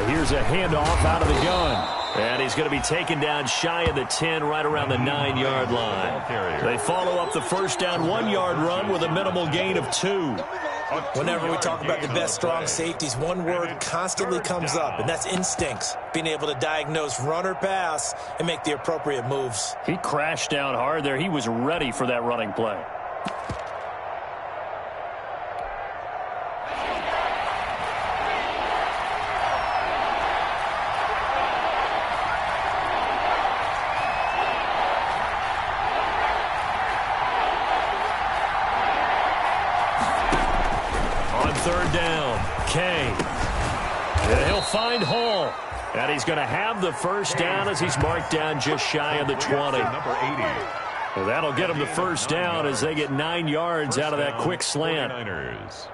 Here's a handoff out of the gun. And he's going to be taken down shy of the 10, right around the 9-yard line. They follow up the first down 1-yard run with a minimal gain of 2. Whenever we talk about the best strong safeties, one word constantly comes up, and that's instincts. Being able to diagnose run or pass and make the appropriate moves. He crashed down hard there. He was ready for that running play. On 3rd down, Kay. And he'll find Hall. And he's going to have the first down as he's marked down just shy of the 20. Number 80. Well, that'll get him the first down as they get 9 yards out of that quick slant. 49ers.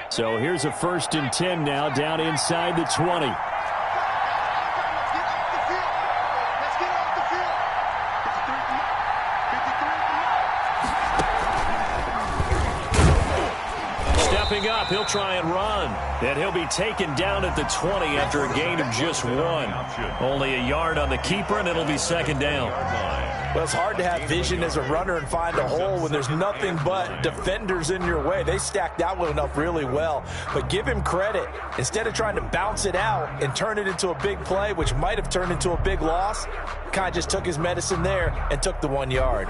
So here's a 1st and 10 now, down inside the 20. Stepping up, he'll try and run. And he'll be taken down at the 20 after a gain of just 1. Only a yard on the keeper, and it'll be 2nd down. Well, it's hard to have vision as a runner and find a hole when there's nothing but defenders in your way. They stacked that one up really well. But give him credit. Instead of trying to bounce it out and turn it into a big play, which might have turned into a big loss, kind of just took his medicine there and took the 1 yard.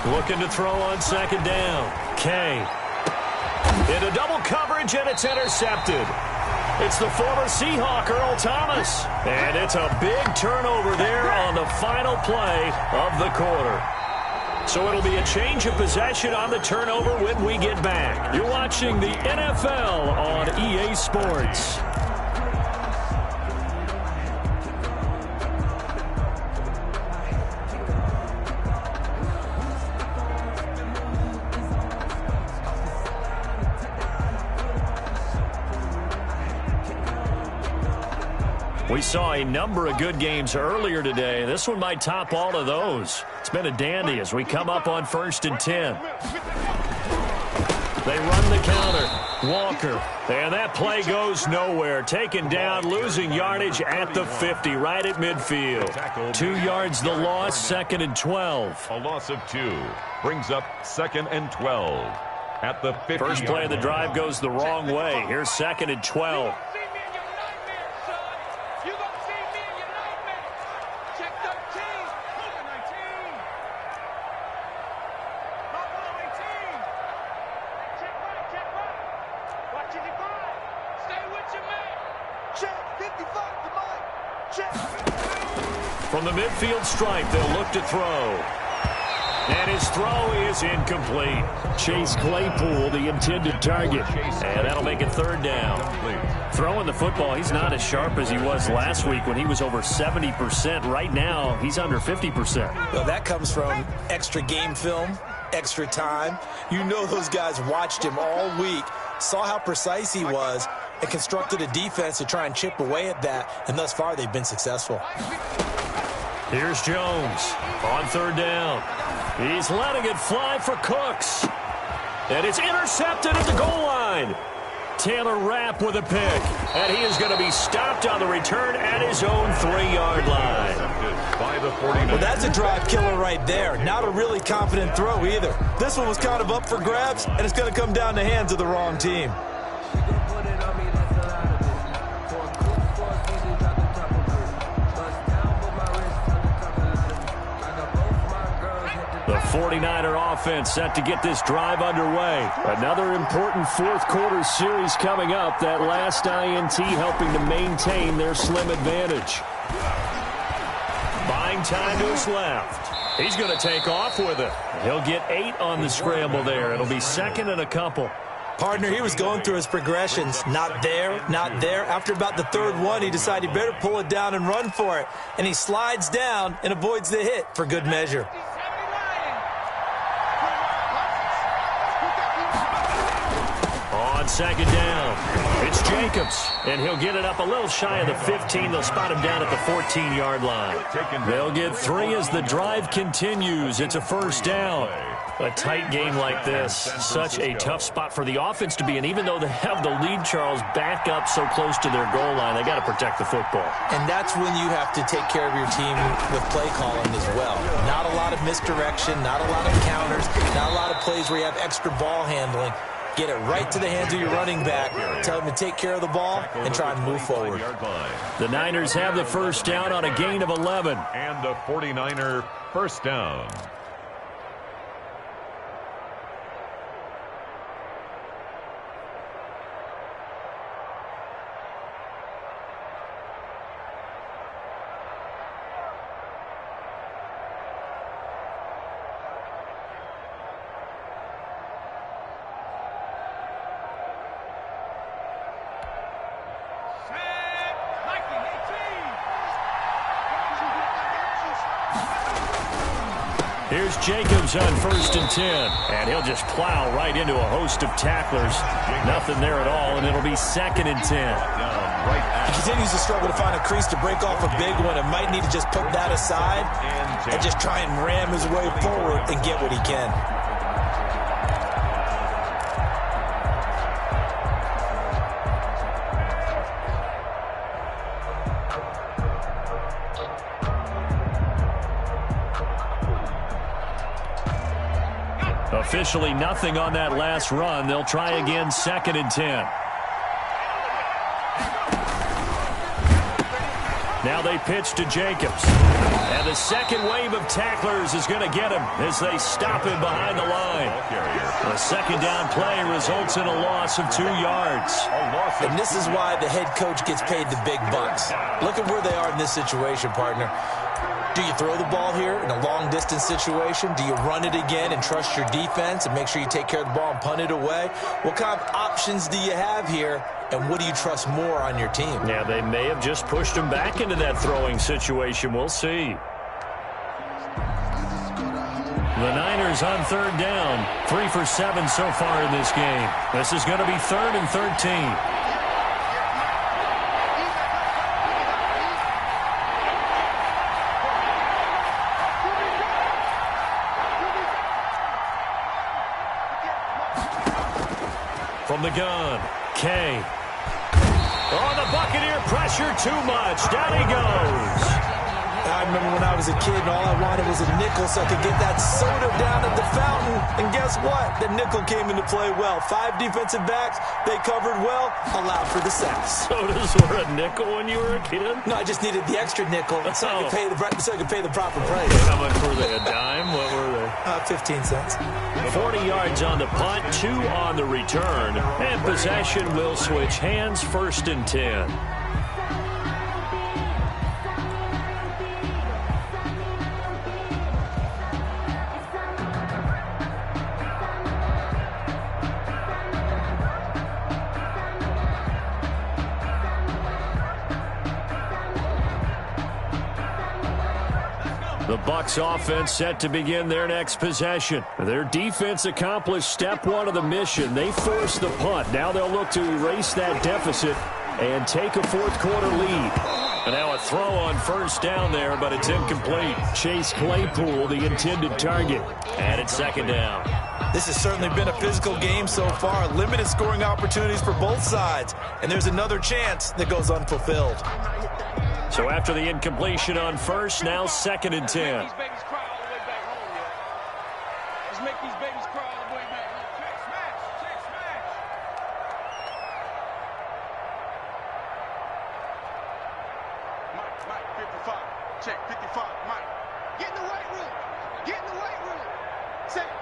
Looking to throw on 2nd down. Kay. Into double coverage, and it's intercepted. It's the former Seahawk, Earl Thomas. And it's a big turnover there on the final play of the quarter. So it'll be a change of possession on the turnover when we get back. You're watching the NFL on EA Sports. We saw a number of good games earlier today. This one might top all of those. It's been a dandy as we come up on 1st and 10. They run the counter. Walker. And that play goes nowhere. Taken down, losing yardage at the 50, right at midfield. 2 yards the loss, 2nd and 12. A loss of 2 brings up 2nd and 12 at the 50. First play of the drive goes the wrong way. Here's 2nd and 12. From the midfield stripe, they'll look to throw. And his throw is incomplete. Chase Claypool, the intended target. And that'll make it 3rd down. Throwing the football, he's not as sharp as he was last week when he was over 70%. Right now, he's under 50%. Well, that comes from extra game film, extra time. You know those guys watched him all week, saw how precise he was, and constructed a defense to try and chip away at that. And thus far, they've been successful. Here's Jones on 3rd down. He's letting it fly for Cooks. And it's intercepted at the goal line. Taylor Rapp with a pick. And he is going to be stopped on the return at his own 3-yard line. Well, that's a drive killer right there. Not a really confident throw either. This one was kind of up for grabs, and it's going to come down the hands of the wrong team. The 49er offense set to get this drive underway. Another important 4th quarter series coming up. That last INT helping to maintain their slim advantage. Buying time to his left. He's going to take off with it. He'll get 8 on the scramble there. It'll be 2nd and a couple. Partner, he was going through his progressions. Not there, not there. After about the 3rd one, he decided he better pull it down and run for it. And he slides down and avoids the hit for good measure. On 2nd down, it's Jacobs, and he'll get it up a little shy of the 15. They'll spot him down at the 14-yard line. They'll get 3 as the drive continues. It's a 1st down. A tight game like this, such a tough spot for the offense to be in. Even though they have the lead, Charles, back up so close to their goal line, they got to protect the football. And that's when you have to take care of your team with play calling as well. Not a lot of misdirection, not a lot of counters, not a lot of plays where you have extra ball handling. Get it right to the hands of your running back. Tell him to take care of the ball and try and move forward. The Niners have the 1st down on a gain of 11. And the 49er 1st down. Here's Jacobs on 1st and 10. And he'll just plow right into a host of tacklers. Nothing there at all, and it'll be 2nd and 10. He continues to struggle to find a crease to break off a big one and might need to just put that aside and just try and ram his way forward and get what he can. Officially nothing on that last run. They'll try again, 2nd and 10. Now they pitch to Jacobs. And the second wave of tacklers is going to get him as they stop him behind the line. The 2nd down play results in a loss of 2 yards. And this is why the head coach gets paid the big bucks. Look at where they are in this situation, partner. Do you throw the ball here in a long-distance situation? Do you run it again and trust your defense and make sure you take care of the ball and punt it away? What kind of options do you have here, and what do you trust more on your team? Yeah, they may have just pushed him back into that throwing situation. We'll see. The Niners on 3rd down. 3 for 7 so far in this game. This is going to be 3rd and 13. From the gun, K. Oh, the Buccaneer pressure too much. Down he goes. I remember when I was a kid and all I wanted was a nickel so I could get that soda down at the fountain. And guess what? The nickel came into play well. 5 defensive backs, they covered well, allowed for the sacks. Sodas were a nickel when you were a kid? No, I just needed the extra nickel so I could pay the proper price. How much were they? A dime? What were they? 15 cents. 40 yards on the punt, 2 on the return. And possession will switch hands, 1st and 10. The Bucs offense set to begin their next possession. Their defense accomplished step 1 of the mission. They forced the punt. Now they'll look to erase that deficit and take a 4th quarter lead. And now a throw on 1st down there, but it's incomplete. Chase Claypool, the intended target. And it's 2nd down. This has certainly been a physical game so far. Limited scoring opportunities for both sides. And there's another chance that goes unfulfilled. So after the incompletion on 1st, now 2nd and 10. These babies cry all the way back home, yeah. Let's make these babies cry all the way back home. Check smash, check smash. Mike, 55. Check 55. Mike, get in the weight room. Get in the weight room. Say it.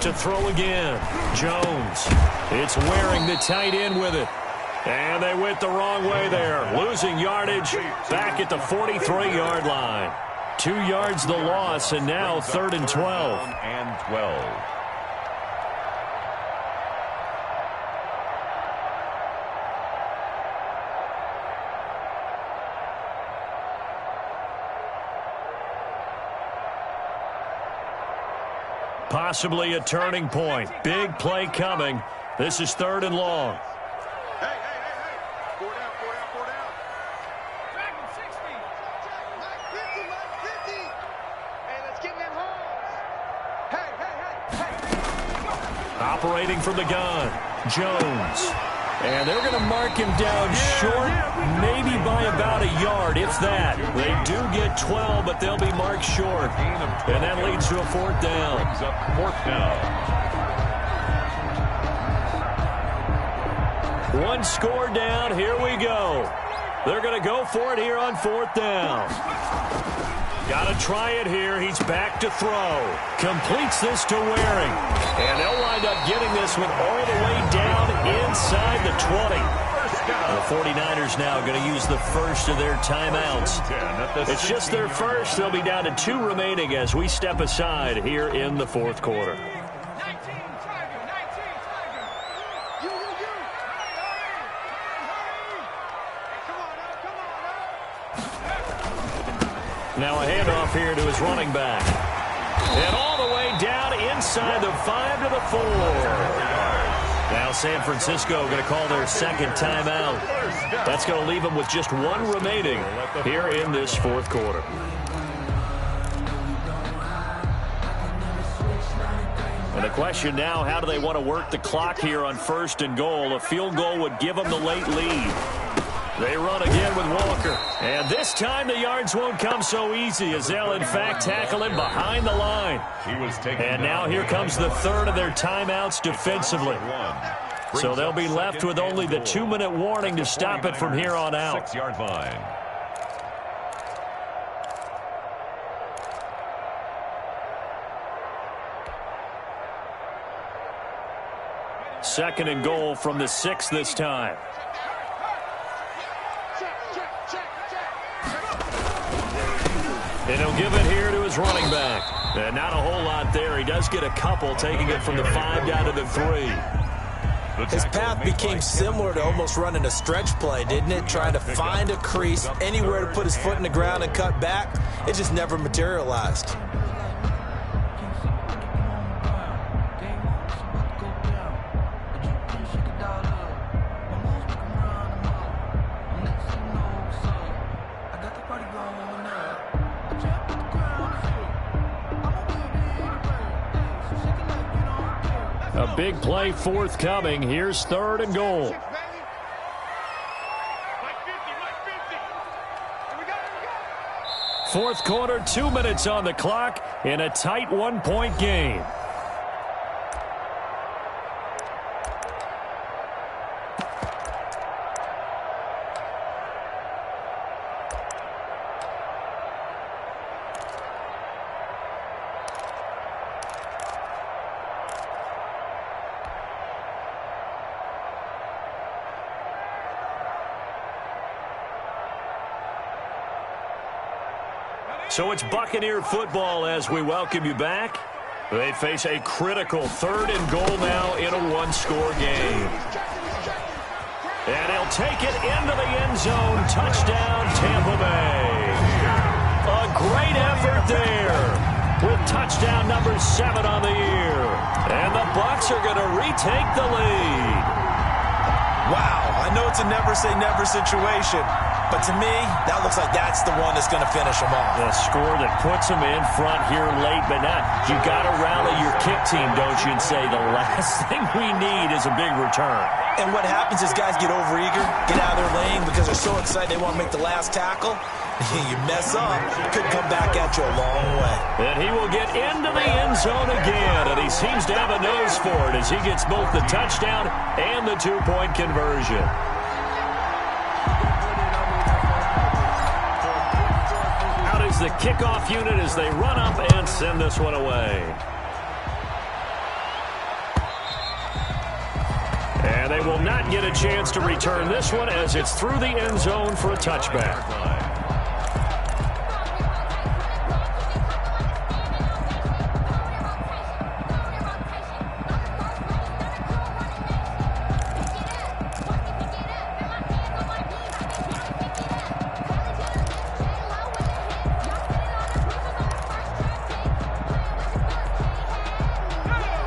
To throw again. Jones. It's wearing the tight end with it. And they went the wrong way there. Losing yardage back at the 43-yard line. 2 yards the loss, and now 3rd and 12. And 12. Possibly a turning point. Big play coming. This is 3rd and long. Hey. 4 down. Dragon 60. Mike 50. Hey, let's get in them holes. Hey. Operating from the gun. Jones. And they're going to mark him down short, maybe by about a yard, if that. They do get 12, but they'll be marked short. And that leads to a 4th down. Brings up 4th down. 1 score down. Here we go. They're going to go for it here on 4th down. Got to try it here. He's back to throw. Completes this to Waring. And they'll wind up getting this one all the way down inside the 20. The 49ers now going to use the first of their timeouts. It's just their first. They'll be down to 2 remaining as we step aside here in the 4th quarter. Now a handoff here to his running back. And all the way down inside the 5 to the 4. Now San Francisco going to call their 2nd timeout. That's going to leave them with just 1 remaining here in this 4th quarter. And the question now, how do they want to work the clock here on 1st and goal? A field goal would give them the late lead. They run again with Walker. And this time the yards won't come so easy as they'll, in fact, tackle him behind the line. And now here comes the 3rd of their timeouts defensively. So they'll be left with only the 2-minute warning to stop it from here on out. 6-yard line. Second and goal from the 6 this time. And he'll give it here to his running back. And not a whole lot there. He does get a couple, taking it from the 5 down to the 3. His path became similar to almost running a stretch play, didn't it? Trying to find a crease, anywhere to put his foot in the ground and cut back. It just never materialized. A big play forthcoming. Here's 3rd and goal. Fourth quarter, 2 minutes on the clock in a tight 1-point game. So it's Buccaneer football as we welcome you back. They face a critical 3rd and goal now in a 1-score game. And he'll take it into the end zone. Touchdown, Tampa Bay. A great effort there with touchdown number 7 on the year. And the Bucs are going to retake the lead. Wow, I know it's a never-say-never situation, but to me, that looks like that's the one that's going to finish them off. A score that puts them in front here late, but not. You got to rally your kick team, don't you, and say the last thing we need is a big return. And what happens is guys get overeager, get out of their lane because they're so excited they want to make the last tackle. You mess up, could come back at you a long way. And he will get into the end zone again, and he seems to have a nose for it as he gets both the touchdown and the 2-point conversion. Out is the kickoff unit as they run up and send this one away. And they will not get a chance to return this one as it's through the end zone for a touchback.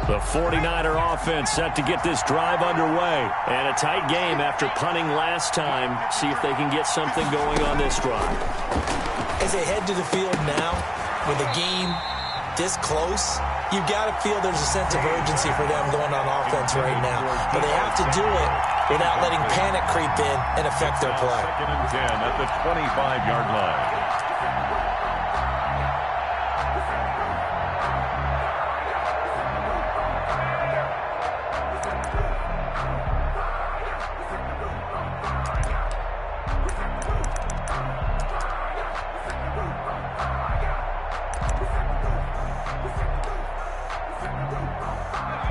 The 49er offense set to get this drive underway. And a tight game after punting last time. See if they can get something going on this drive. As they head to the field now, with the game this close, you've got to feel there's a sense of urgency for them going on offense right now. But they have to do it without letting panic creep in and affect their play. 2nd and 10 at the 25-yard line.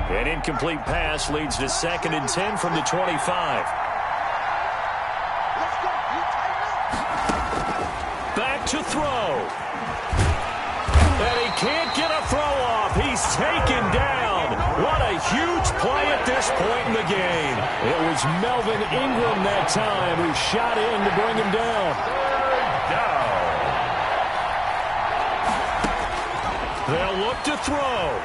An incomplete pass leads to 2nd and 10 from the 25. Back to throw. And he can't get a throw off. He's taken down. What a huge play at this point in the game. It was Melvin Ingram that time who shot in to bring him down. 3rd down. They'll look to throw.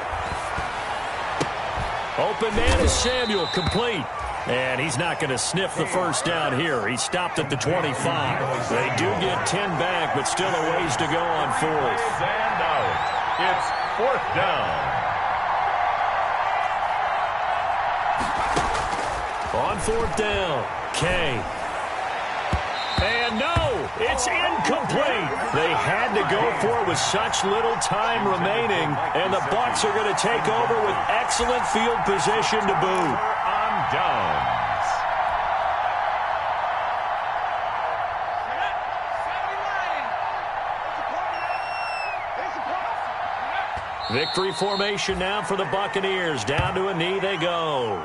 Open man is Samuel, complete. And he's not going to sniff the first down here. He stopped at the 25. They do get 10 back, but still a ways to go on 4th. And out. It's 4th down. On 4th down, Kay. And no, it's incomplete. They had to go for it with such little time remaining, and the Bucs are going to take over with excellent field position to boot. On downs. Victory formation now for the Buccaneers. Down to a knee they go.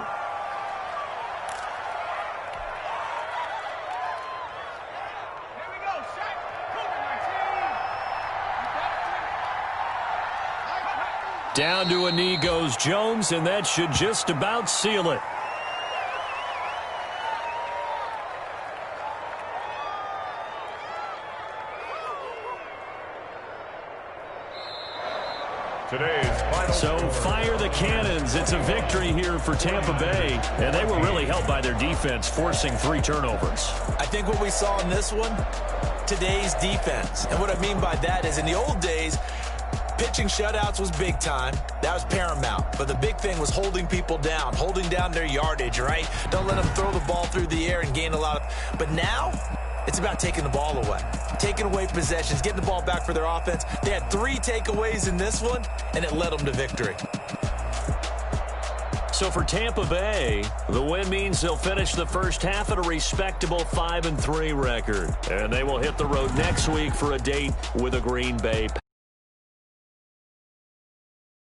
Down to a knee goes Jones, and that should just about seal it. So fire the cannons. It's a victory here for Tampa Bay, and they were really helped by their defense, forcing 3 turnovers. I think what we saw in this one, today's defense. And what I mean by that is in the old days, Pitching shutouts was big time. That was paramount. But the big thing was holding people down, holding down their yardage, right? Don't let them throw the ball through the air and gain a lot of... But now, it's about taking the ball away. Taking away possessions, getting the ball back for their offense. They had 3 takeaways in this one, and it led them to victory. So for Tampa Bay, the win means they'll finish the first half at a respectable 5-3 record. And they will hit the road next week for a date with the Green Bay